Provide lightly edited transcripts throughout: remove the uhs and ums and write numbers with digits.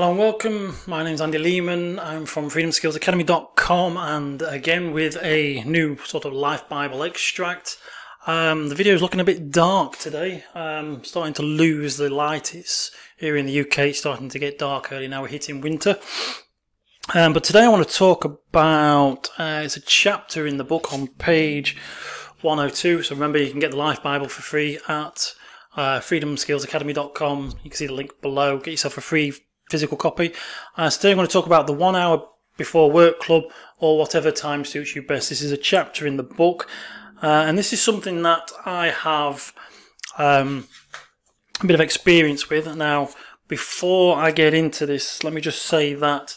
Hello and welcome. My name's Andy Lehman. I'm from freedomskillsacademy.com and again with a new sort of Life Bible extract. The video is looking a bit dark today. Starting to lose the light. It's here in the UK, it's starting to get dark early now. We're hitting winter. But today I want to talk about, it's a chapter in the book on page 102. So remember, you can get the Life Bible for free at freedomskillsacademy.com. You can see the link below. Get yourself a free physical copy. Today I'm going to talk about the 1 hour before work club, or whatever time suits you best. This is a chapter in the book, and this is something that I have a bit of experience with. Now, before I get into this, let me just say that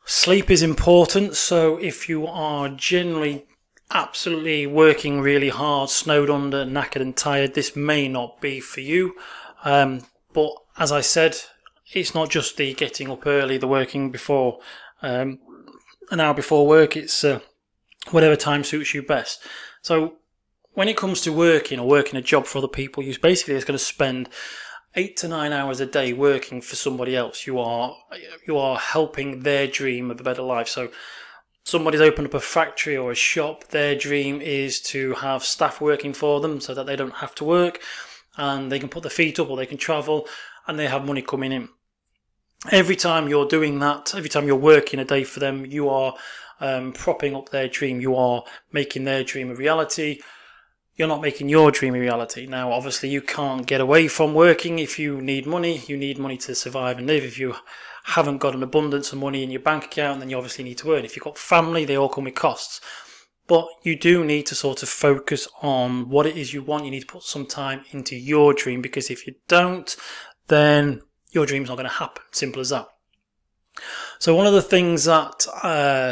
sleep is important. So if you are generally absolutely working really hard, snowed under, knackered and tired, this may not be for you. But as I said, it's not just the getting up early, the working before an hour before work. It's whatever time suits you best. So when it comes to working or working a job for other people, you basically is going to spend 8 to 9 hours a day working for somebody else. You are helping their dream of a better life. So somebody's opened up a factory or a shop. Their dream is to have staff working for them so that they don't have to work and they can put their feet up or they can travel and they have money coming in. Every time you're doing that, every time you're working a day for them, you are propping up their dream. You are making their dream a reality. You're not making your dream a reality. Now, obviously, you can't get away from working. If you need money to survive and live. If you haven't got an abundance of money in your bank account, then you obviously need to earn. If you've got family, they all come with costs. But you do need to sort of focus on what it is you want. You need to put some time into your dream, because if you don't, then your dream's not going to happen. Simple as that. So one of the things that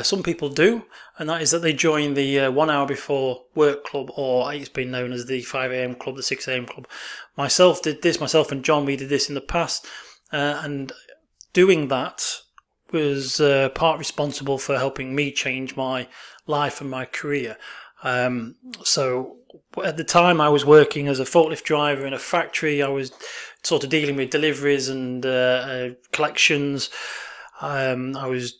some people do, and that is that they join the 1 hour before work club, or it's been known as the 5 a.m. club, the 6 a.m. club. Myself and John, we did this in the past, and doing that was part responsible for helping me change my life and my career. So at the time I was working as a forklift driver in a factory. I was sort of dealing with deliveries and collections. I was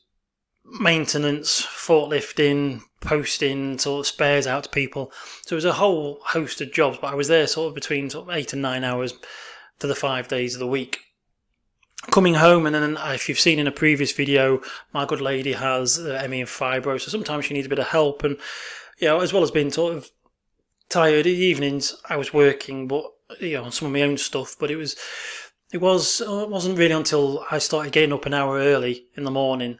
maintenance, forklifting, posting sort of spares out to people. So it was a whole host of jobs, but I was there sort of between 8 and 9 hours for the 5 days of the week. Coming home, and then if you've seen in a previous video, my good lady has ME and fibro, so sometimes she needs a bit of help. And as well as being sort of tired evenings, I was working, but on some of my own stuff. But it wasn't really until I started getting up an hour early in the morning,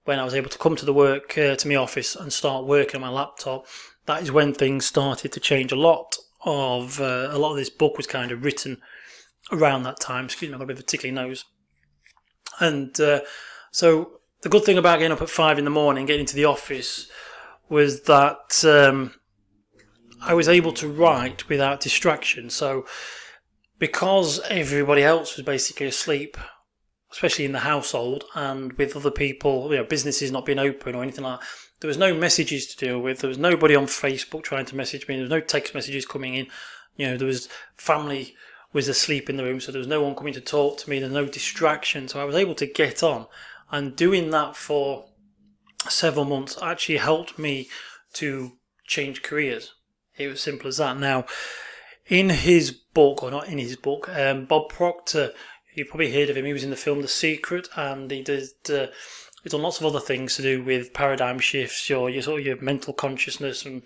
when I was able to come to the work to my office and start working on my laptop. That is when things started to change. A lot of this book was kind of written around that time. Excuse me, I've got a bit of a tickly nose. And so the good thing about getting up at 5 in the morning, getting into the office, was that I was able to write without distraction. So because everybody else was basically asleep, especially in the household, and with other people, businesses not being open or anything like that, there was no messages to deal with. There was nobody on Facebook trying to message me. There was no text messages coming in. There was family was asleep in the room, so there was no one coming to talk to me. There's no distraction. So I was able to get on, and doing that for several months actually helped me to change careers. It was simple as that. Now, in his book, or not in his book, Bob Proctor, you've probably heard of him. He was in the film The Secret, and he's done lots of other things to do with paradigm shifts, your mental consciousness. And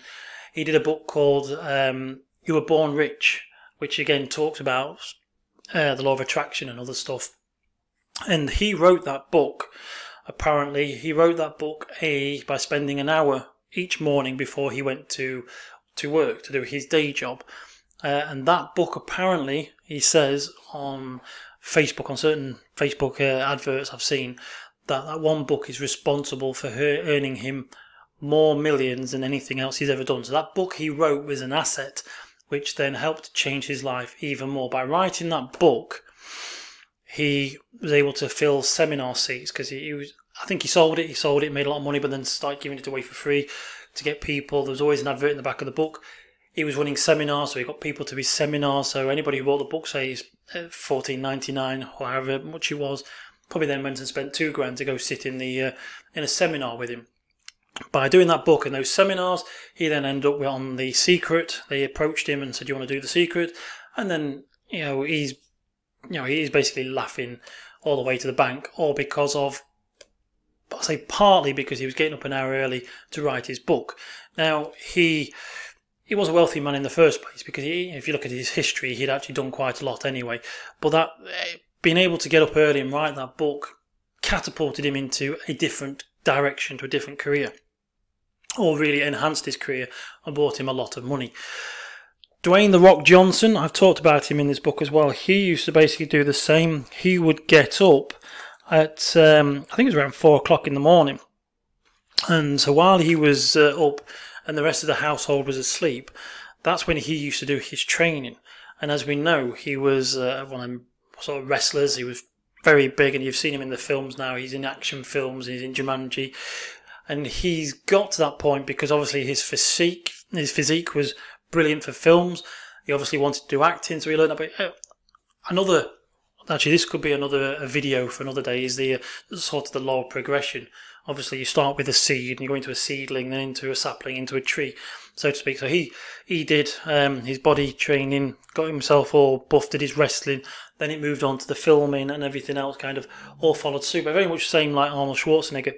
he did a book called You Were Born Rich, which again talks about the law of attraction and other stuff. And he wrote that book. Apparently, he wrote that book by spending an hour each morning before he went to work to do his day job. And that book, apparently, he says on Facebook, on certain Facebook adverts I've seen, that one book is responsible for earning him more millions than anything else he's ever done. So that book he wrote was an asset, which then helped change his life even more. By writing that book, he was able to fill seminar seats, because I think he sold it, made a lot of money, but then started giving it away for free to get people. There was always an advert in the back of the book. he was running seminars, so he got people to his seminars. So anybody who bought the book, say it's $14.99 or however much it was, probably then went and spent $2,000 to go sit in a seminar with him. By doing that book and those seminars, he then ended up on The Secret. They approached him and said, "Do you want to do The Secret?" And then he's basically laughing all the way to the bank, all because of, I'll say partly because he was getting up an hour early to write his book. Now he was a wealthy man in the first place, because if you look at his history, he'd actually done quite a lot anyway. But that being able to get up early and write that book catapulted him into a different direction, to a different career, or really enhanced his career and brought him a lot of money. Dwayne The Rock Johnson, I've talked about him in this book as well. He used to basically do the same. He would get up at, I think it was around 4 o'clock in the morning. And so while he was up and the rest of the household was asleep, that's when he used to do his training. And as we know, he was one of them sort of wrestlers. He was very big, and you've seen him in the films now. He's in action films, he's in Jumanji. And he's got to that point because obviously his physique was brilliant for films. He obviously wanted to do acting, so he learned about this could be a video for another day, is the sort of the law of progression. Obviously you start with a seed and you go into a seedling, then into a sapling, into a tree, so to speak. So he did his body training, got himself all buffed, did his wrestling, then it moved on to the filming, and everything else kind of all followed suit, but very much the same like Arnold Schwarzenegger.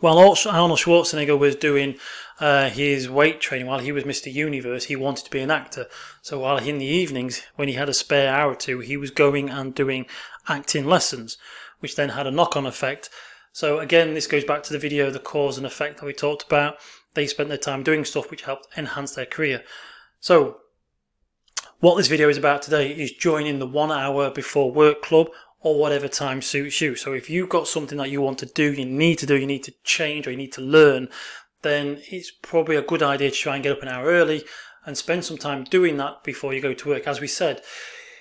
While Arnold Schwarzenegger was doing his weight training, while he was Mr. Universe, he wanted to be an actor. So while in the evenings, when he had a spare hour or two, he was going and doing acting lessons, which then had a knock-on effect. So again, this goes back to the video, the cause and effect that we talked about. They spent their time doing stuff which helped enhance their career. So what this video is about today is joining the 1 hour before work club, or whatever time suits you. So if you've got something that you want to do, you need to change, or you need to learn, then it's probably a good idea to try and get up an hour early and spend some time doing that before you go to work. As we said,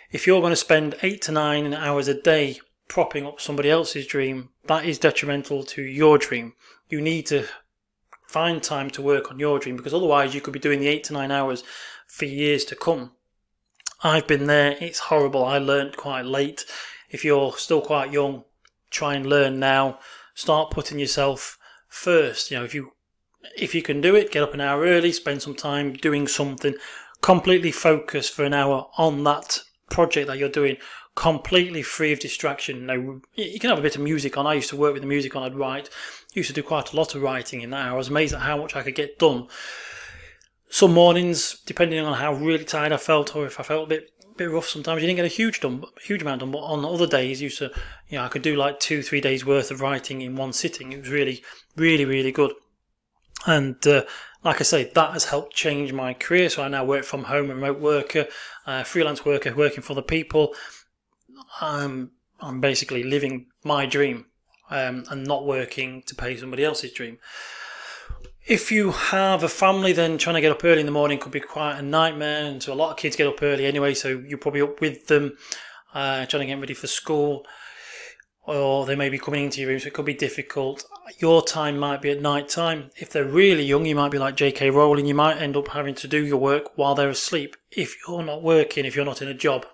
if you're going to spend 8 to 9 hours a day propping up somebody else's dream, that is detrimental to your dream. You need to find time to work on your dream, because otherwise you could be doing the 8 to 9 hours for years to come. I've been there. It's horrible. I learned quite late. If you're still quite young, try and learn now. Start putting yourself first. If you can do it, get up an hour early, spend some time doing something, completely focus for an hour on that project that you're doing, completely free of distraction. Now, you can have a bit of music on. I used to work with the music on. I'd write. Used to do quite a lot of writing in that hour. I was amazed at how much I could get done. Some mornings, depending on how really tired I felt, or if I felt a bit rough, sometimes you didn't get a huge amount done. But on other days, I could do like 2-3 days worth of writing in one sitting. It was really, really, really good. And like I say, that has helped change my career. So I now work from home, remote worker, freelance worker, working for other people. I'm basically living my dream and not working to pay somebody else's dream. If you have a family, then trying to get up early in the morning could be quite a nightmare. And so a lot of kids get up early anyway, so you're probably up with them, trying to get ready for school, or they may be coming into your room, so it could be difficult. Your time might be at night time. If they're really young, you might be like J.K. Rowling. You might end up having to do your work while they're asleep if you're not working, if you're not in a job.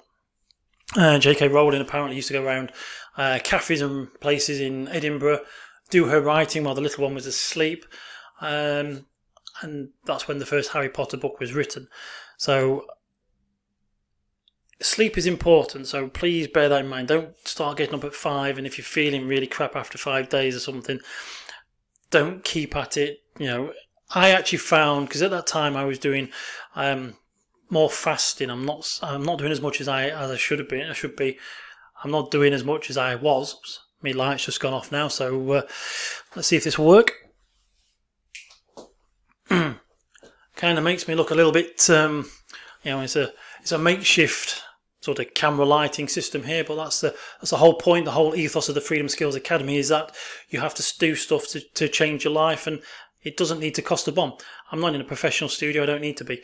J.K. Rowling apparently used to go around cafes and places in Edinburgh, do her writing while the little one was asleep. And that's when the first Harry Potter book was written. So sleep is important, so please bear that in mind. Don't start getting up at 5, and if you're feeling really crap after 5 days or something, don't keep at it. I actually found, because at that time I was doing more fasting. I'm not doing as much as I should have been. I'm not doing as much as I was. My light's just gone off now, so let's see if this will work. Kind of makes me look a little bit, it's a makeshift sort of camera lighting system here, but that's the whole point, the whole ethos of the Freedom Skills Academy is that you have to do stuff to change your life, and it doesn't need to cost a bomb. I'm not in a professional studio, I don't need to be.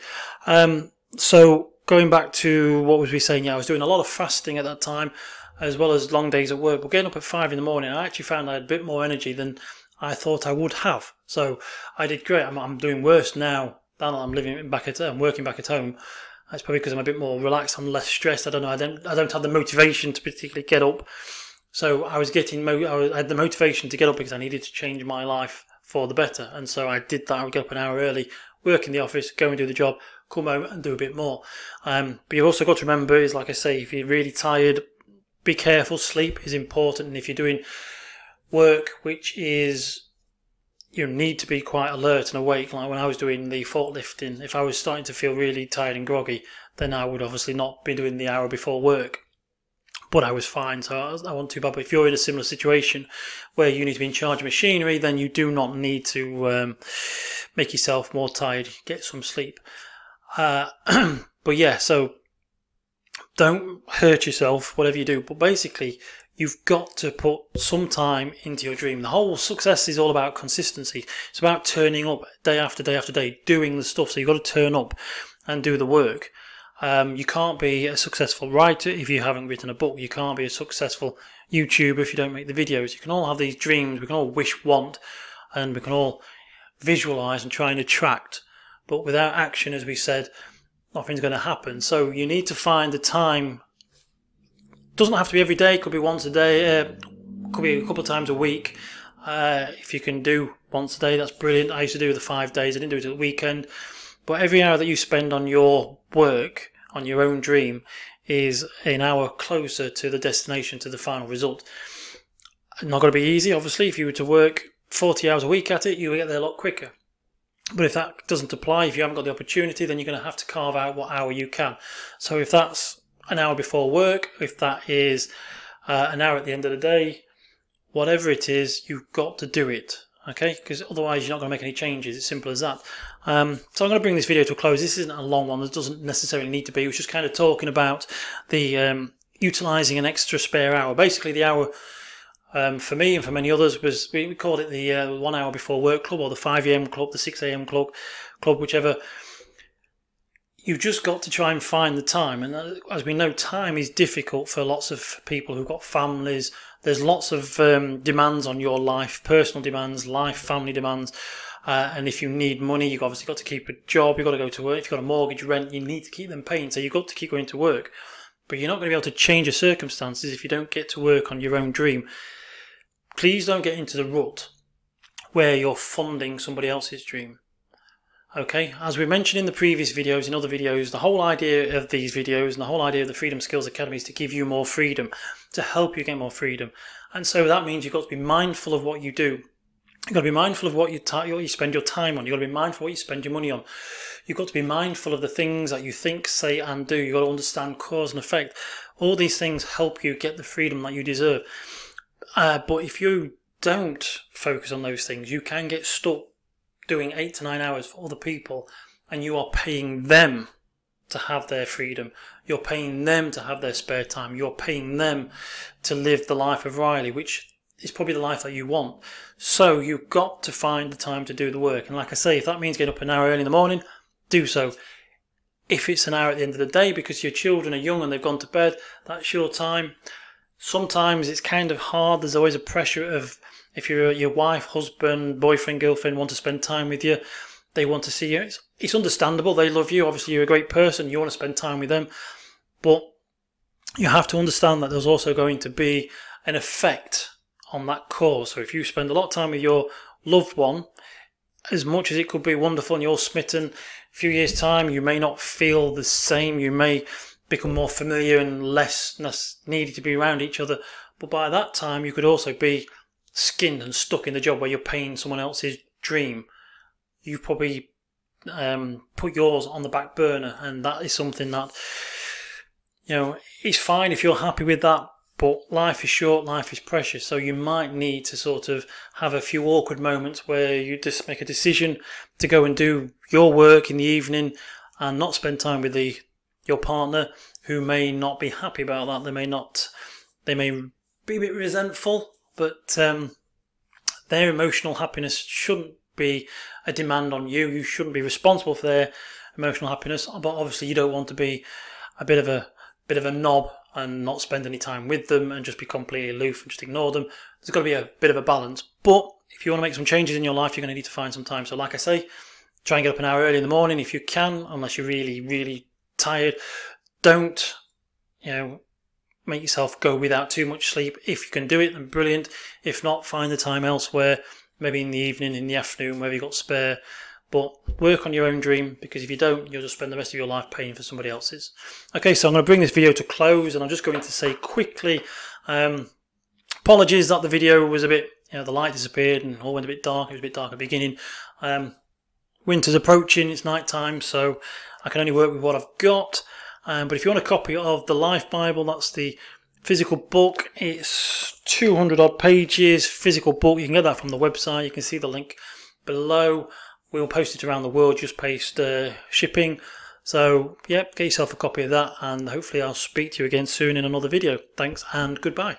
So going back to what was we saying, I was doing a lot of fasting at that time, as well as long days at work, but getting up at 5 in the morning, I actually found I had a bit more energy than I thought I would have. So I did great. I'm doing worse now now that I'm living back at home, working back at home, that's probably because I'm a bit more relaxed. I'm less stressed. I don't know. I don't have the motivation to particularly get up. So I had the motivation to get up because I needed to change my life for the better. And so I did that. I would get up an hour early, work in the office, go and do the job, come home and do a bit more. But you've also got to remember is, like I say, if you're really tired, be careful. Sleep is important. And if you're doing work which is, you need to be quite alert and awake. Like when I was doing the forklifting, if I was starting to feel really tired and groggy, then I would obviously not be doing the hour before work. But I was fine, so I wasn't too bad. But if you're in a similar situation where you need to be in charge of machinery, then you do not need to make yourself more tired. Get some sleep. But yeah, so don't hurt yourself, whatever you do. But basically, you've got to put some time into your dream. The whole success is all about consistency. It's about turning up day after day after day, doing the stuff. So you've got to turn up and do the work. You can't be a successful writer if you haven't written a book. You can't be a successful YouTuber if you don't make the videos. You can all have these dreams. We can all wish, want, and we can all visualize and try and attract. But without action, as we said, nothing's going to happen. So you need to find the time. Doesn't have to be every day. It could be once a day. Could be a couple of times a week. If you can do once a day, that's brilliant. I used to do the 5 days. I didn't do it at the weekend. But every hour that you spend on your work, on your own dream, is an hour closer to the destination, to the final result. Not going to be easy, obviously. If you were to work 40 hours a week at it, you will get there a lot quicker. But if that doesn't apply, if you haven't got the opportunity, then you're going to have to carve out what hour you can. So if that's an hour before work, if that is an hour at the end of the day, whatever it is, you've got to do it. Okay, because otherwise you're not going to make any changes. It's simple as that. So I'm going to bring this video to a close. This isn't a long one. This doesn't necessarily need to be. It was just kind of talking about the utilising an extra spare hour. Basically, the hour for me and for many others was, we called it the 1 hour before work club, or the 5 a.m. club, the 6 a.m. club, whichever. You've just got to try and find the time. And as we know, time is difficult for lots of people who've got families. There's lots of demands on your life, personal demands, life, family demands. And if you need money, you've obviously got to keep a job. You've got to go to work. If you've got a mortgage, rent, you need to keep them paying. So you've got to keep going to work. But you're not going to be able to change your circumstances if you don't get to work on your own dream. Please don't get into the rut where you're funding somebody else's dream. Okay, as we mentioned in the previous videos, in other videos, the whole idea of these videos and the whole idea of the Freedom Skills Academy is to give you more freedom, to help you get more freedom. And so that means you've got to be mindful of what you do. You've got to be mindful of what you spend your time on. You've got to be mindful of what you spend your money on. You've got to be mindful of the things that you think, say and do. You've got to understand cause and effect. All these things help you get the freedom that you deserve. But if you don't focus on those things, you can get stuck doing 8 to 9 hours for other people, and you are paying them to have their freedom. You're paying them to have their spare time. You're paying them to live the life of Riley, which is probably the life that you want. So you've got to find the time to do the work. And like I say, if that means getting up an hour early in the morning, do so. If it's an hour at the end of the day because your children are young and they've gone to bed, that's your time. Sometimes it's kind of hard. There's always a pressure of, if your wife, husband, boyfriend, girlfriend want to spend time with you, they want to see you. It's understandable. They love you. Obviously, you're a great person. You want to spend time with them. But you have to understand that there's also going to be an effect on that cause. So if you spend a lot of time with your loved one, as much as it could be wonderful and you're smitten, a few years' time, you may not feel the same. You may become more familiar and less needed to be around each other. But by that time, you could also be skinned and stuck in the job where you're paying someone else's dream. You've probably put yours on the back burner, and that is something that, it's fine if you're happy with that, but life is short, life is precious, so you might need to sort of have a few awkward moments where you just make a decision to go and do your work in the evening and not spend time with your partner, who may not be happy about that. They may be a bit resentful, but their emotional happiness shouldn't be a demand on you. You shouldn't be responsible for their emotional happiness. But obviously, you don't want to be a bit of a knob and not spend any time with them and just be completely aloof and just ignore them. There's got to be a bit of a balance. But if you want to make some changes in your life, you're going to need to find some time. So, like I say, Try and get up an hour early in the morning if you can, unless you're really, really tired. Don't, make yourself go without too much sleep. If you can do it, then brilliant. If not, find the time elsewhere, maybe in the evening, in the afternoon, wherever you've got spare. But work on your own dream, because if you don't, you'll just spend the rest of your life paying for somebody else's. Okay, so I'm going to bring this video to close, and I'm just going to say quickly, apologies that the video was a bit, the light disappeared and all went a bit dark. It was a bit dark at the beginning. Winter's approaching, it's night time, so I can only work with what I've got. But if you want a copy of the Life Bible, that's the physical book. It's 200 odd pages, physical book. You can get that from the website. You can see the link below. We'll post it around the world, just paste shipping. So, get yourself a copy of that, and hopefully I'll speak to you again soon in another video. Thanks and goodbye.